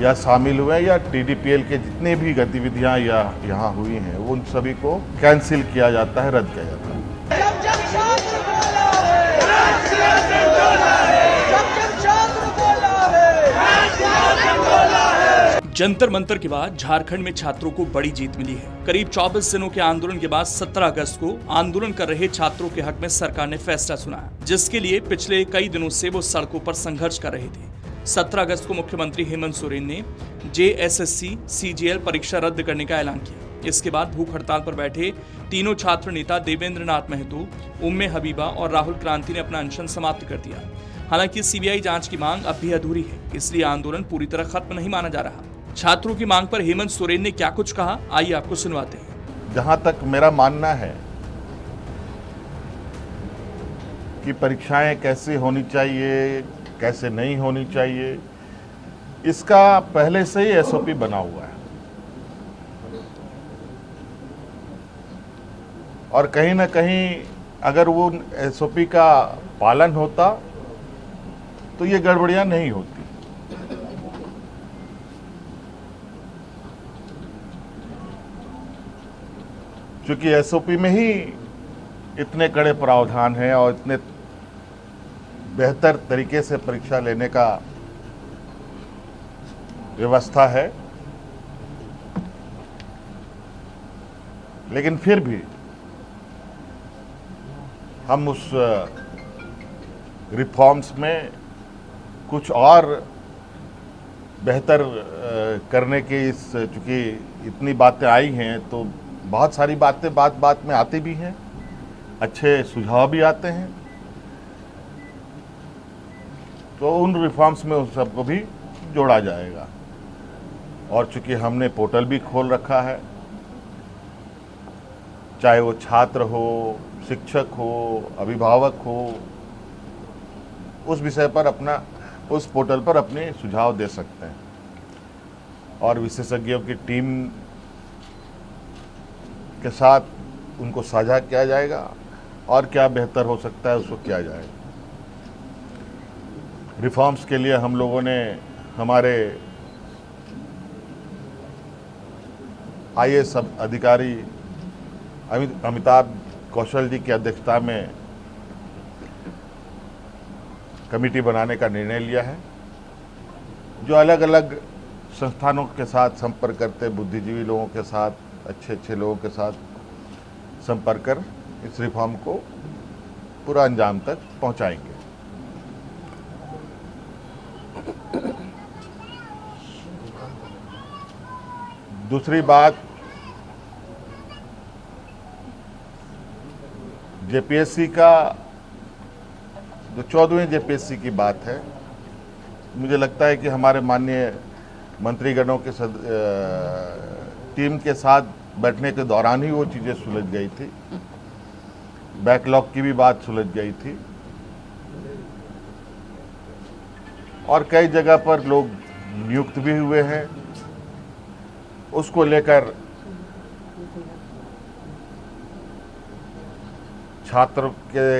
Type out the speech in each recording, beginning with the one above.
या शामिल हुए या टीडीपीएल के जितने भी गतिविधियां यहाँ हुई हैं उन सभी को कैंसिल किया जाता है, रद्द किया जाता है। जंतर मंतर के बाद झारखंड में छात्रों को बड़ी जीत मिली है। करीब 24 दिनों के आंदोलन के बाद 17 अगस्त को आंदोलन कर रहे छात्रों के हक में सरकार ने फैसला सुनाया, जिसके लिए पिछले कई दिनों से वो सड़कों पर संघर्ष कर रहे थे। 17 अगस्त को मुख्यमंत्री हेमंत सोरेन ने जेएसएससी सीजीएल परीक्षा रद्द करने का ऐलान किया। इसके बाद भूख हड़ताल पर बैठे तीनों छात्र नेता देवेंद्र नाथ महतो, उम्मे हबीबा और राहुल क्रांति ने अपना अनशन समाप्त कर दिया। हालांकि सीबीआई जांच की मांग अब भी अधूरी है, इसलिए आंदोलन पूरी तरह खत्म नहीं माना जा रहा। छात्रों की मांग पर हेमंत सोरेन ने क्या कुछ कहा, आइए आपको सुनवाते हैं। जहां तक मेरा मानना है कि परीक्षाएं कैसे होनी चाहिए, कैसे नहीं होनी चाहिए, इसका पहले से ही एसओपी बना हुआ है और कहीं ना कहीं अगर वो एसओपी का पालन होता तो ये गड़बड़ियां नहीं होती। क्योंकि एसओपी में ही इतने कड़े प्रावधान हैं और इतने बेहतर तरीके से परीक्षा लेने का व्यवस्था है, लेकिन फिर भी हम उस रिफॉर्म्स में कुछ और बेहतर करने के चूंकि इतनी बातें आई हैं तो बहुत सारी बातें बात बात में आती भी हैं, अच्छे सुझाव भी आते हैं, तो उन रिफॉर्म्स में उन सबको भी जोड़ा जाएगा। और चूंकि हमने पोर्टल भी खोल रखा है, चाहे वो छात्र हो, शिक्षक हो, अभिभावक हो, उस विषय पर उस पोर्टल पर अपने सुझाव दे सकते हैं और विशेषज्ञों की टीम के साथ उनको साझा किया जाएगा और क्या बेहतर हो सकता है उसको किया जाएगा। रिफॉर्म्स के लिए हम लोगों ने हमारे आईएएस अधिकारी अमिताभ कौशल जी की अध्यक्षता में कमेटी बनाने का निर्णय लिया है, जो अलग अलग संस्थानों के साथ संपर्क करते, बुद्धिजीवी लोगों के साथ, अच्छे लोगों के साथ संपर्क कर इस रिफॉर्म को पूरा अंजाम तक पहुंचाएंगे। दूसरी बात, जेपीएससी का जो 14वीं जेपीएससी की बात है, मुझे लगता है कि हमारे माननीय मंत्रीगणों के टीम के साथ बैठने के दौरान ही वो चीज़ें सुलझ गई थी। बैकलॉग की भी बात सुलझ गई थी और कई जगह पर लोग नियुक्त भी हुए हैं। उसको लेकर छात्रों के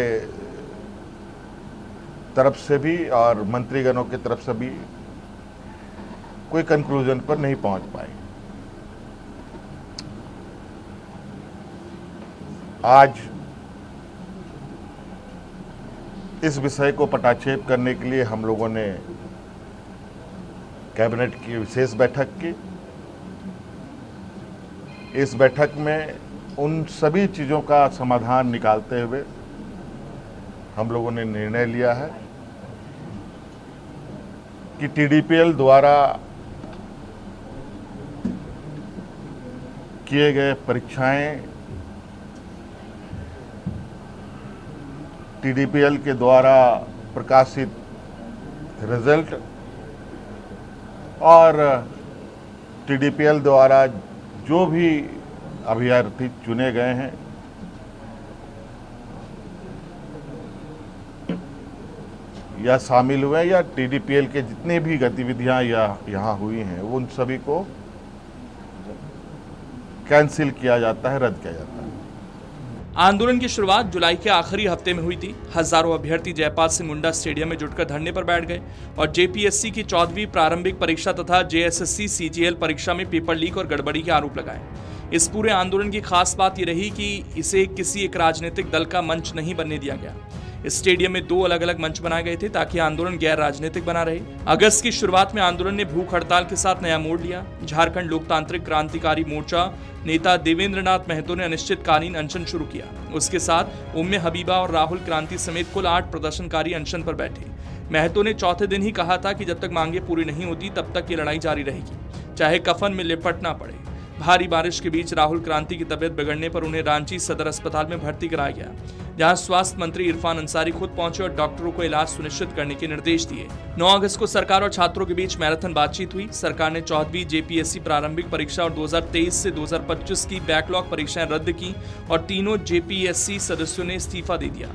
तरफ से भी और मंत्रीगणों की तरफ से भी कोई कंक्लूजन पर नहीं पहुंच पाए। आज इस विषय को पटाक्षेप करने के लिए हम लोगों ने कैबिनेट की विशेष बैठक की। इस बैठक में उन सभी चीज़ों का समाधान निकालते हुए हम लोगों ने निर्णय लिया है कि टीडीपीएल द्वारा किए गए परीक्षाएं, टीडीपीएल के द्वारा प्रकाशित रिजल्ट और टीडीपीएल द्वारा जो भी अभ्यर्थी चुने गए हैं या शामिल हुए या टीडीपीएल के जितने भी गतिविधियां यहाँ हुई हैं उन सभी को कैंसिल किया जाता है, रद्द किया जाता है। आंदोलन की शुरुआत जुलाई के आखिरी हफ्ते में हुई थी। हजारों अभ्यर्थी जयपाल सिंह मुंडा स्टेडियम में जुटकर धरने पर बैठ गए और जेपीएससी की 14वीं प्रारंभिक परीक्षा तथा जेएसएससी सीजीएल परीक्षा में पेपर लीक और गड़बड़ी के आरोप लगाए। इस पूरे आंदोलन की खास बात यह रही कि इसे किसी एक राजनीतिक दल का मंच नहीं बनने दिया गया। इस स्टेडियम में 2 अलग अलग मंच बनाए गए थे ताकि आंदोलन गैर राजनीतिक बना रहे। अगस्त की शुरुआत में आंदोलन ने भूख हड़ताल के साथ नया मोड़ लिया। झारखंड लोकतांत्रिक क्रांतिकारी मोर्चा नेता देवेंद्र नाथ महतो ने अनिश्चितकालीन अनशन शुरू किया। उसके साथ उम्मे हबीबा और राहुल क्रांति समेत कुल 8 प्रदर्शनकारी अनशन पर बैठे। महतो ने चौथे दिन ही कहा था कि जब तक मांगे पूरी नहीं होती तब तक ये लड़ाई जारी रहेगी, चाहे कफन में लिपटना पड़े। भारी बारिश के बीच राहुल क्रांति की तबीयत बिगड़ने पर उन्हें रांची सदर अस्पताल में भर्ती कराया गया, जहां स्वास्थ्य मंत्री इरफान अंसारी खुद पहुंचे और डॉक्टरों को इलाज सुनिश्चित करने के निर्देश दिए। 9 अगस्त को सरकार और छात्रों के बीच मैराथन बातचीत हुई। सरकार ने 14वीं जेपीएससी प्रारंभिक परीक्षा और 2023 से 2025 की बैकलॉग परीक्षाएं रद्द की और तीनों जेपीएससी सदस्यों ने इस्तीफा दे दिया।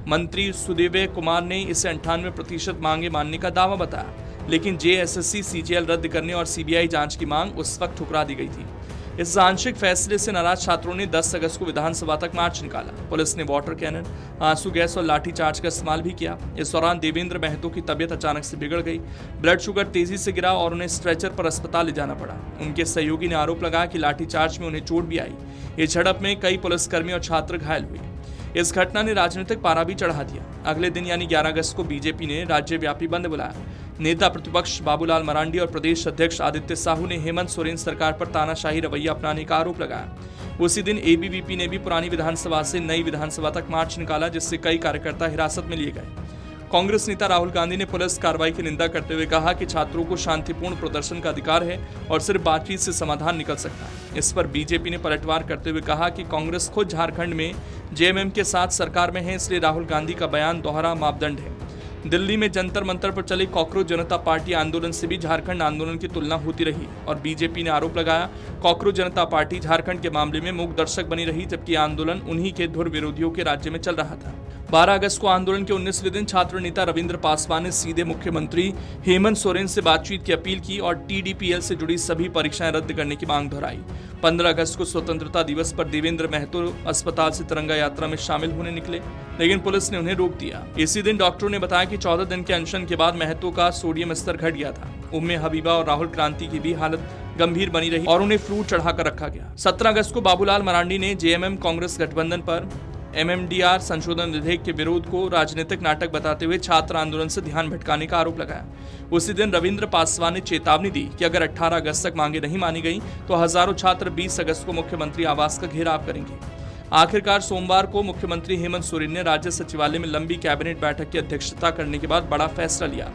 मंत्री सुदेवय कुमार ने इसे 98% मांगे मानने का दावा बताया, लेकिन जेएसएससी सीजीएल रद्द करने और सीबीआई जांच की मांग उस वक्त ठुकरा दी गई थी। इस आंशिक फैसले से नाराज छात्रों ने 10 अगस्त को विधानसभा तक मार्च निकाला। पुलिस ने वाटर कैनन, आंसू गैस और लाठीचार्ज का इस्तेमाल भी किया। इस दौरान देवेंद्र महतो की तबीयत अचानक से बिगड़ गई। ब्लड शुगर तेजी से गिरा और उन्हें स्ट्रेचर पर अस्पताल ले जाना पड़ा। उनके सहयोगी ने आरोप लगाया कि लाठीचार्ज में उन्हें चोट भी आई। इस झड़प में कई पुलिसकर्मी और छात्र घायल हुए। इस घटना ने राजनीतिक पारा भी चढ़ा दिया। अगले दिन यानी 11 अगस्त को बीजेपी ने राज्यव्यापी बंद बुलाया। नेता प्रतिपक्ष बाबूलाल मरांडी और प्रदेश अध्यक्ष आदित्य साहू ने हेमंत सोरेन सरकार पर तानाशाही रवैया अपनाने का आरोप लगाया। उसी दिन एबीवीपी ने भी पुरानी विधानसभा से नई विधानसभा तक मार्च निकाला, जिससे कई कार्यकर्ता हिरासत में लिए गए। कांग्रेस नेता राहुल गांधी ने पुलिस कार्रवाई की निंदा करते हुए कहा कि छात्रों को शांतिपूर्ण प्रदर्शन का अधिकार है और सिर्फ बातचीत से समाधान निकल सकता है। इस पर बीजेपी ने पलटवार करते हुए कहा कि कांग्रेस खुद झारखंड में जेएमएम के साथ सरकार में है, इसलिए राहुल गांधी का बयान दोहरा मापदंड है। दिल्ली में जंतर मंतर पर चले कॉकरोच जनता पार्टी आंदोलन से भी झारखंड आंदोलन की तुलना होती रही और बीजेपी ने आरोप लगाया कॉकरोच जनता पार्टी झारखंड के मामले में मूक दर्शक बनी रही, जबकि आंदोलन उन्हीं के धुर विरोधियों के राज्य में चल रहा था। 12 अगस्त को आंदोलन के 19वें दिन छात्र नेता रविंद्र पासवान ने सीधे मुख्यमंत्री हेमंत सोरेन से बातचीत की अपील की और टीडीपीएल से जुड़ी सभी परीक्षाएं रद्द करने की मांग दोहराई। 15 अगस्त को स्वतंत्रता दिवस पर देवेंद्र महतो अस्पताल से तिरंगा यात्रा में शामिल होने निकले, लेकिन पुलिस ने उन्हें रोक दिया। इसी दिन डॉक्टरों ने बताया कि 14 दिन के अनशन के बाद महतो का सोडियम स्तर घट गया था। उम्मे हबीबा और राहुल क्रांति की भी हालत गंभीर बनी रही और उन्हें फ्लू चढ़ाकर रखा गया। 17 अगस्त को बाबूलाल मरांडी ने जेएमएम कांग्रेस गठबंधन पर एमएमडीआर संशोधन विधेयक के विरोध को राजनीतिक नाटक बताते हुए छात्र आंदोलन से ध्यान भटकाने का आरोप लगाया। उसी दिन रविंद्र पासवान ने चेतावनी दी कि अगर 18 अगस्त तक मांगे नहीं मानी गई तो हजारों छात्र 20 अगस्त को मुख्यमंत्री आवास का घेराव करेंगे। आखिरकार सोमवार को मुख्यमंत्री हेमंत सोरेन ने राज्य सचिवालय में लंबी कैबिनेट बैठक की अध्यक्षता करने के बाद बड़ा फैसला लिया।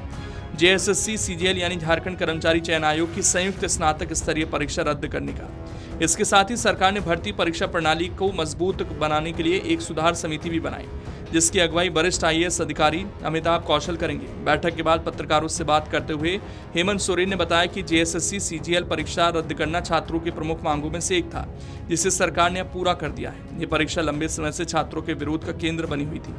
जेएसएससी सीजीएल यानी झारखंड कर्मचारी चयन आयोग की संयुक्त स्नातक स्तरीय परीक्षा रद्द करने का। इसके साथ ही सरकार ने भर्ती परीक्षा प्रणाली को मजबूत बनाने के लिए एक सुधार समिति भी बनाई, जिसकी अगुवाई वरिष्ठ आईएएस अधिकारी अमिताभ कौशल करेंगे। बैठक के बाद पत्रकारों से बात करते हुए हेमंत सोरेन ने बताया कि जेएसएससी सीजीएल परीक्षा रद्द करना छात्रों की प्रमुख मांगों में से एक था, जिसे सरकार ने अब पूरा कर दिया है। ये परीक्षा लंबे समय से छात्रों के विरोध का केंद्र बनी हुई थी।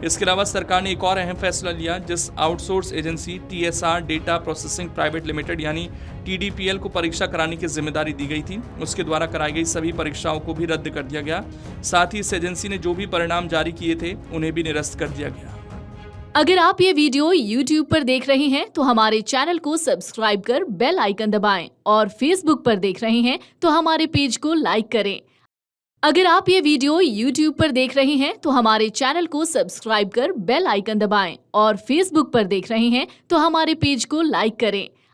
इसके अलावा सरकार ने एक और अहम फैसला लिया, जिस outsource agency TSR data processing private limited यानी टीडीपीएल को परीक्षा कराने की जिम्मेदारी दी गई थी, उसके द्वारा कराई गई सभी परीक्षाओं को भी रद्द कर दिया गया। साथ ही इस एजेंसी ने जो भी परिणाम जारी किए थे उन्हें भी निरस्त कर दिया गया। अगर आप ये वीडियो YouTube पर देख रहे हैं तो हमारे चैनल को सब्सक्राइब कर बेल आइकन दबाएं और Facebook पर देख रहे हैं तो हमारे पेज को लाइक करें। अगर आप ये वीडियो YouTube पर देख रहे हैं तो हमारे चैनल को सब्सक्राइब कर बेल आइकन दबाएं और Facebook पर देख रहे हैं तो हमारे पेज को लाइक करें।